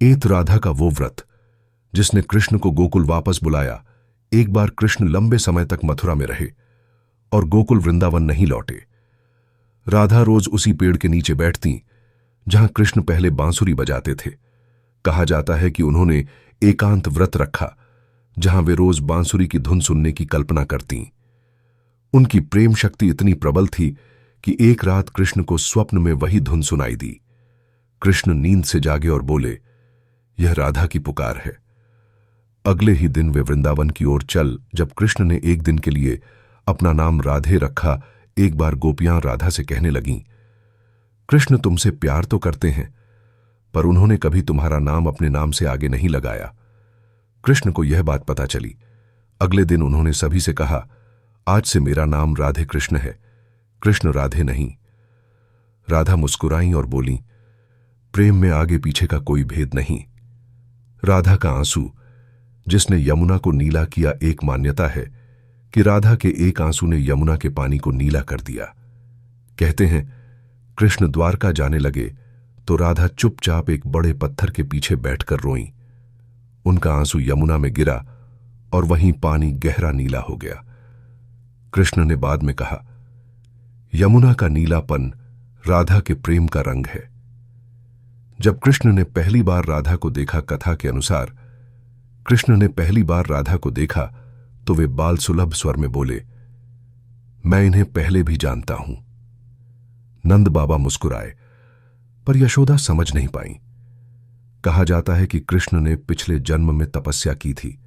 एत राधा का वो व्रत जिसने कृष्ण को गोकुल वापस बुलाया। एक बार कृष्ण लंबे समय तक मथुरा में रहे और गोकुल वृंदावन नहीं लौटे। राधा रोज उसी पेड़ के नीचे बैठती जहां कृष्ण पहले बांसुरी बजाते थे। कहा जाता है कि उन्होंने एकांत व्रत रखा जहां वे रोज बांसुरी की धुन सुनने की कल्पना करतीं। उनकी प्रेम शक्ति इतनी प्रबल थी कि एक रात कृष्ण को स्वप्न में वही धुन सुनाई दी। कृष्ण नींद से जागे और बोले, यह राधा की पुकार है। अगले ही दिन वे वृंदावन की ओर चल। जब कृष्ण ने एक दिन के लिए अपना नाम राधे रखा, एक बार गोपियां राधा से कहने लगीं, कृष्ण तुमसे प्यार तो करते हैं, पर उन्होंने कभी तुम्हारा नाम अपने नाम से आगे नहीं लगाया। कृष्ण को यह बात पता चली। अगले दिन उन्होंने सभी से कहा, आज से मेरा नाम राधे कृष्ण है, कृष्ण राधे नहीं। राधा मुस्कुराईं और बोलीं, प्रेम में आगे पीछे का कोई भेद नहीं। राधा का आंसू जिसने यमुना को नीला किया। एक मान्यता है कि राधा के एक आंसू ने यमुना के पानी को नीला कर दिया। कहते हैं कृष्ण द्वारका जाने लगे तो राधा चुपचाप एक बड़े पत्थर के पीछे बैठकर रोईं। उनका आंसू यमुना में गिरा और वहीं पानी गहरा नीला हो गया। कृष्ण ने बाद में कहा, यमुना का नीलापन राधा के प्रेम का रंग है। जब कृष्ण ने पहली बार राधा को देखा, कथा के अनुसार कृष्ण ने पहली बार राधा को देखा तो वे बाल सुलभ स्वर में बोले, मैं इन्हें पहले भी जानता हूं। नंद बाबा मुस्कुराए, पर यशोदा समझ नहीं पाई। कहा जाता है कि कृष्ण ने पिछले जन्म में तपस्या की थी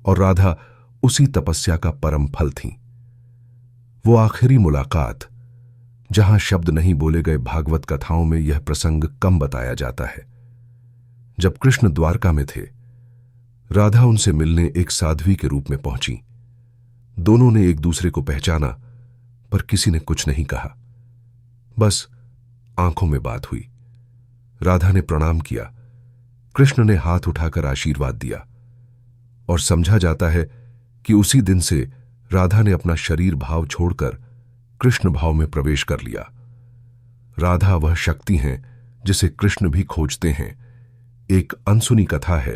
और राधा उसी तपस्या का परम फल थी। वो आखिरी मुलाकात जहां शब्द नहीं बोले गए। भागवत कथाओं में यह प्रसंग कम बताया जाता है। जब कृष्ण द्वारका में थे, राधा उनसे मिलने एक साध्वी के रूप में पहुंची। दोनों ने एक दूसरे को पहचाना, पर किसी ने कुछ नहीं कहा। बस आंखों में बात हुई। राधा ने प्रणाम किया, कृष्ण ने हाथ उठाकर आशीर्वाद दिया और समझा जाता है कि उसी दिन से राधा ने अपना शरीर भाव छोड़कर कृष्ण भाव में प्रवेश कर लिया। राधा वह शक्ति हैं जिसे कृष्ण भी खोजते हैं। एक अनसुनी कथा है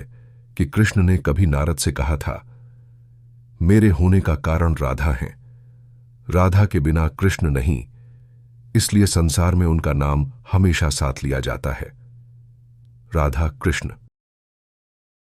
कि कृष्ण ने कभी नारद से कहा था, मेरे होने का कारण राधा है, राधा के बिना कृष्ण नहीं, इसलिए संसार में उनका नाम हमेशा साथ लिया जाता है। राधा कृष्ण।